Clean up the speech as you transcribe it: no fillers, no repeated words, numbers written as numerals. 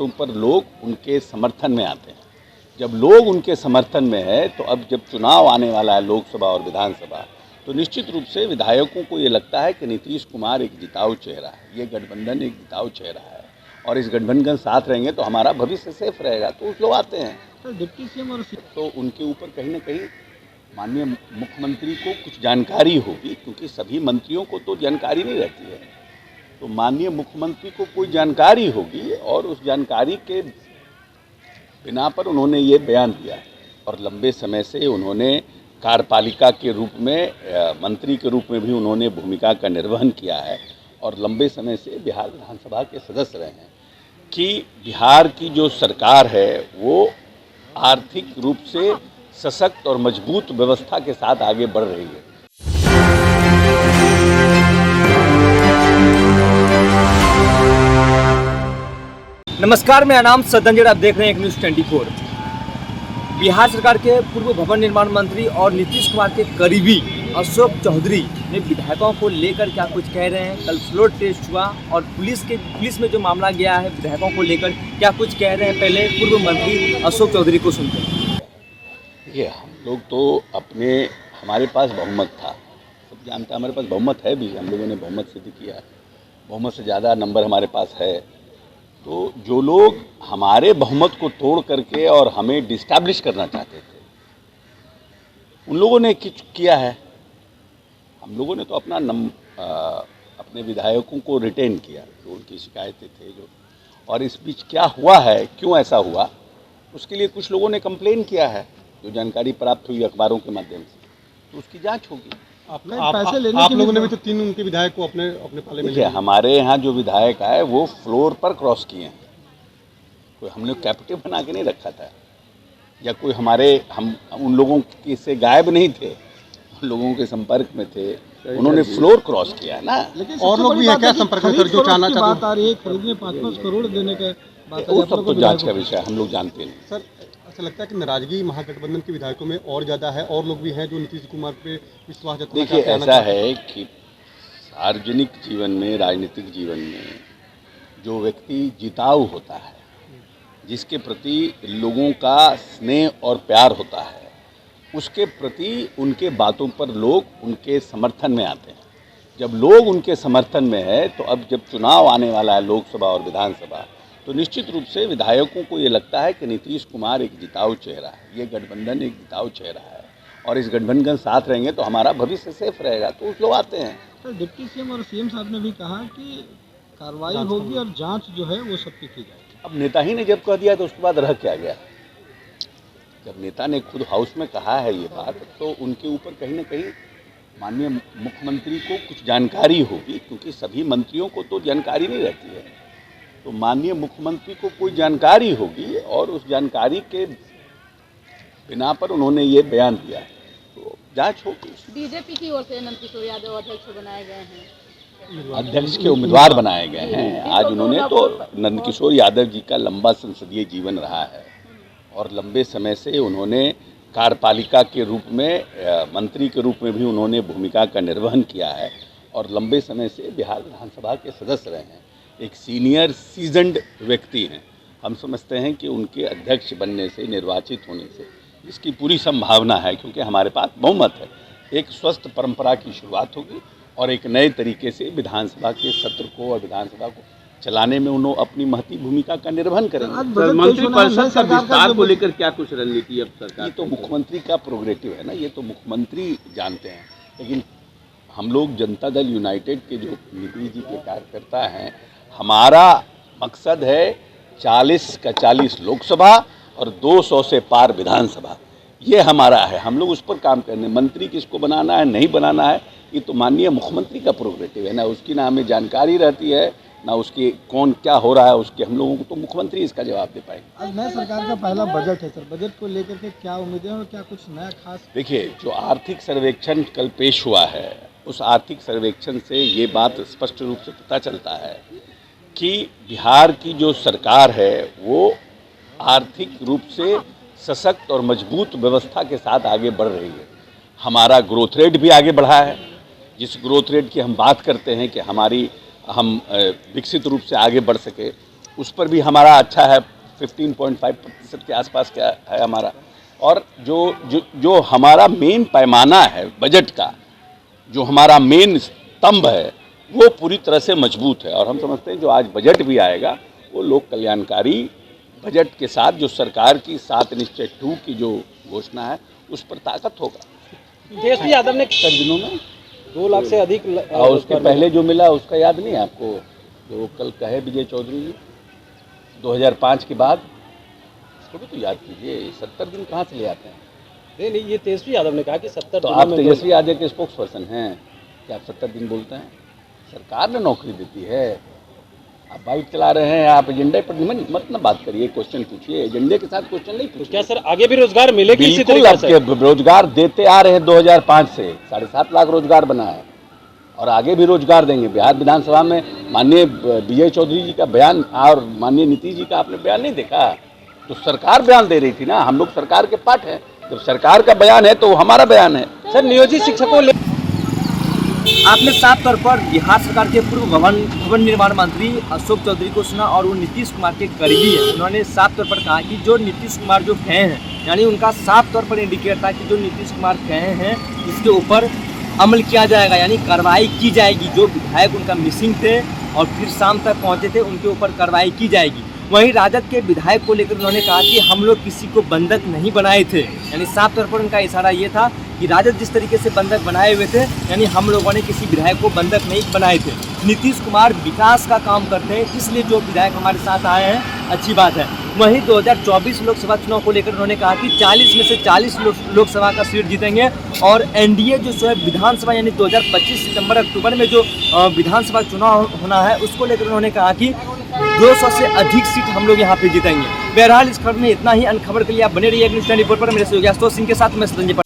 पर लोग उनके समर्थन में आते हैं। जब लोग उनके समर्थन में है तो अब जब चुनाव आने वाला है लोकसभा और विधानसभा, तो निश्चित रूप से विधायकों को ये लगता है कि नीतीश कुमार एक जिताऊ चेहरा है, ये गठबंधन एक जिताऊ चेहरा है और इस गठबंधन साथ रहेंगे तो हमारा भविष्य सेफ रहेगा, तो उस लोग आते हैं। तो डिप्टी सीएम और तो उनके ऊपर कहीं ना कहीं माननीय मुख्यमंत्री को कुछ जानकारी होगी, क्योंकि सभी मंत्रियों को तो जानकारी नहीं रहती है। तो माननीय मुख्यमंत्री को कोई जानकारी होगी और उस जानकारी के बिना पर उन्होंने ये बयान दिया है। और लंबे समय से उन्होंने कार्यपालिका के रूप में मंत्री के रूप में भी उन्होंने भूमिका का निर्वहन किया है और लंबे समय से बिहार विधानसभा के सदस्य रहे हैं कि बिहार की जो सरकार है वो आर्थिक रूप से सशक्त और मजबूत व्यवस्था के साथ आगे बढ़ रही है। नमस्कार, मेरा नाम सदंजर, आप देख रहे हैं एक न्यूज़ 24। बिहार सरकार के पूर्व भवन निर्माण मंत्री और नीतीश कुमार के करीबी अशोक चौधरी ने विधायकों को लेकर क्या कुछ कह रहे हैं। कल फ्लोर टेस्ट हुआ और पुलिस में जो मामला गया है विधायकों को लेकर क्या कुछ कह रहे हैं, पहले पूर्व मंत्री अशोक चौधरी को सुनते हैं। देखिए, हम लोग तो हमारे पास बहुमत था, सब जानते हैं, हमारे पास बहुमत है भी, हम लोगों ने बहुमत सिद्ध किया, बहुमत से ज़्यादा नंबर हमारे पास है। तो जो लोग हमारे बहुमत को तोड़ करके और हमें डिस्टैब्लिश करना चाहते थे, उन लोगों ने कुछ किया है। हम लोगों ने तो अपने विधायकों को रिटेन किया, जो उनकी शिकायतें थे जो, और इस बीच क्या हुआ है, क्यों ऐसा हुआ, उसके लिए कुछ लोगों ने कंप्लेन किया है, जो जानकारी प्राप्त हुई अखबारों के माध्यम से, तो उसकी जांच होगी। आप लोगों ने भी तो 3 उनके विधायक को अपने पाले में लिया। हमारे यहाँ जो विधायक आए वो फ्लोर पर क्रॉस किए हैं, कोई हमने कैप्टिव बना के नहीं रखा था, या कोई हम उन लोगों के से गायब नहीं थे, उन लोगों के संपर्क में थे, उन्होंने फ्लोर क्रॉस किया है ना। और लोग भी हैं क्या संपर्क में, सर, जो चाहना चाहते हैं? बात आ रही है खरीदने 5-5 करोड़ देने का बात, वो सब तो जांच का विषय, हम लोग जानते नहीं। सर, ऐसा लगता है कि नाराजगी महागठबंधन के विधायकों में और ज़्यादा है, और लोग भी हैं जो नीतीश कुमार पे विश्वास जताना चाहते हैं। देखिए, ऐसा है कि सार्वजनिक जीवन में, राजनीतिक जीवन में जो व्यक्ति जिताऊ होता है, जिसके प्रति लोगों का स्नेह और प्यार होता है, उसके प्रति उनके बातों पर लोग उनके समर्थन में आते हैं। जब लोग उनके समर्थन में है तो अब जब चुनाव आने वाला है लोकसभा और विधानसभा, तो निश्चित रूप से विधायकों को ये लगता है कि नीतीश कुमार एक जिताऊ चेहरा है, ये गठबंधन एक जिताऊ चेहरा है और इस गठबंधन साथ रहेंगे तो हमारा भविष्य सेफ रहेगा, तो उस लोग आते हैं। तो डिप्टी सीएम और सीएम साहब ने भी कहा कि कार्रवाई होगी और जांच जो है वो सबकी की जाएगी। अब नेता ही ने जब कह दिया तो उसके बाद रह क्या गया। जब नेता ने खुद हाउस में कहा है ये बात, तो उनके ऊपर कहीं ना कहीं माननीय मुख्यमंत्री को कुछ जानकारी होगी, क्योंकि सभी मंत्रियों को तो जानकारी नहीं रहती है। तो माननीय मुख्यमंत्री को कोई जानकारी होगी और उस जानकारी के बिना पर उन्होंने ये बयान दिया है, तो जांच होगी। बीजेपी की ओर से नंदकिशोर यादव अध्यक्ष बनाए गए हैं, अध्यक्ष के उम्मीदवार बनाए गए हैं। आज उन्होंने तो नंदकिशोर यादव जी का लंबा संसदीय जीवन रहा है और लंबे समय से उन्होंने कार्यपालिका के रूप में मंत्री के रूप में भी उन्होंने भूमिका का निर्वहन किया है और लंबे समय से बिहार विधानसभा के सदस्य रहे हैं। एक सीनियर सीजन्ड व्यक्ति हैं। हम समझते हैं कि उनके अध्यक्ष बनने से, निर्वाचित होने से इसकी पूरी संभावना है, क्योंकि हमारे पास बहुमत है। एक स्वस्थ परंपरा की शुरुआत होगी और एक नए तरीके से विधानसभा के सत्र को और विधानसभा को चलाने में उन्होंने अपनी महती भूमिका का निर्वहन करेंगे। मंत्रिपरिषद का विस्तार को लेकर क्या कुछ रणनीति अब सरकार? ये तो मुख्यमंत्री का प्रोग्रेटिव है ना, ये तो मुख्यमंत्री जानते हैं, लेकिन हम लोग जनता दल यूनाइटेड के जो नीतीश जी के कार्यकर्ता हैं, हमारा मकसद है 40 का 40 लोकसभा और 200 से पार विधानसभा, ये हमारा है। हम लोग उस पर काम करने, मंत्री किसको बनाना है नहीं बनाना है, ये तो माननीय मुख्यमंत्री का प्रोग्रेटिव है ना, उसकी ना हमें जानकारी रहती है ना उसकी कौन क्या हो रहा है, उसके हम लोगों को तो मुख्यमंत्री इसका जवाब दे पाएंगे। आज नए सरकार का पहला बजट है सर, बजट को लेकर के क्या उम्मीदें और क्या कुछ नया खास? देखिए, जो आर्थिक सर्वेक्षण कल पेश हुआ है, उस आर्थिक सर्वेक्षण से ये बात स्पष्ट रूप से पता चलता है कि बिहार की जो सरकार है वो आर्थिक रूप से सशक्त और मजबूत व्यवस्था के साथ आगे बढ़ रही है। हमारा ग्रोथ रेट भी आगे बढ़ा है, जिस ग्रोथ रेट की हम बात करते हैं कि हम विकसित रूप से आगे बढ़ सके, उस पर भी हमारा अच्छा है, 15.5% के आसपास का है हमारा। और जो हमारा मेन पैमाना है बजट का, जो हमारा मेन स्तंभ है, वो पूरी तरह से मजबूत है। और हम समझते हैं जो आज बजट भी आएगा वो लोक कल्याणकारी बजट के साथ जो सरकार की 7 निश्चय 2 की जो घोषणा है उस पर ताकत होगा। तेजस्वी यादव ने 70 दिनों में 2 लाख से अधिक और उसके पहले जो मिला उसका याद नहीं है आपको, जो कल कहे विजय चौधरी जी 2005 के बाद, इसको भी तो याद कीजिए। 70 दिन कहाँ से ले आते हैं? नहीं, ये तेजस्वी यादव ने कहा कि 70 तो दिनों आप में तेजस्वी यादव के स्पोक्स पर्सन हैं कि आप 70 दिन बोलते हैं? सरकार ने नौकरी देती है। आप बाइक चला रहे हैं, आप एजेंडे पर मत ना बात करिए, क्वेश्चन पूछिए। एजेंडे के साथ क्वेश्चन नहीं तो पूछिए। क्या सर आगे भी रोजगार मिलेगी इसी बिल्कुल, तरीके से? आपके रोजगार देते आ रहे हैं 2005 से, 7.5 लाख रोजगार बना है और आगे भी रोजगार देंगे। बिहार विधानसभा में माननीय विजय चौधरी जी का बयान और माननीय नीतीश जी का आपने बयान नहीं देखा? तो सरकार बयान दे रही थी ना, हम लोग सरकार के पार्ट हैं। जब सरकार का बयान है तो हमारा बयान है। सर नियोजित शिक्षकों आपने साफ तौर पर बिहार सरकार के पूर्व भवन निर्माण मंत्री अशोक चौधरी को सुना और वो नीतीश कुमार के करीबी है। उन्होंने साफ तौर पर कहा कि जो नीतीश कुमार जो कहे हैं, यानी उनका साफ तौर पर इंडिकेट था कि जो नीतीश कुमार कहे हैं इसके ऊपर अमल किया जाएगा, यानी कार्रवाई की जाएगी। जो विधायक उनका मिसिंग थे और फिर शाम तक पहुंचे थे उनके ऊपर कार्रवाई की जाएगी। वहीं राजद के विधायक को लेकर उन्होंने कहा कि हम लोग किसी को बंधक नहीं बनाए थे, यानी साफ तौर पर उनका इशारा ये था कि राजद जिस तरीके से बंधक बनाए हुए थे, यानी हम लोगों ने किसी विधायक को बंधक नहीं बनाए थे। नीतीश कुमार विकास का काम करते हैं, इसलिए जो विधायक हमारे साथ आए हैं अच्छी बात है। वहीं 2024 लोकसभा चुनाव को लेकर उन्होंने कहा कि 40 में से 40 लोकसभा का सीट जीतेंगे और एनडीए जो है विधानसभा यानी 2025 सितंबर अक्टूबर में जो विधानसभा चुनाव होना है उसको लेकर उन्होंने कहा कि 200 से अधिक सीट हम लोग यहाँ पे जीतेंगे। बहरहाल इस खबर में इतना ही। अन्य खबर के लिए आप बने रहिए न्यूज़ 24 पर। मेरे सहयोगी आशुतोष सिंह के साथ मैं संजय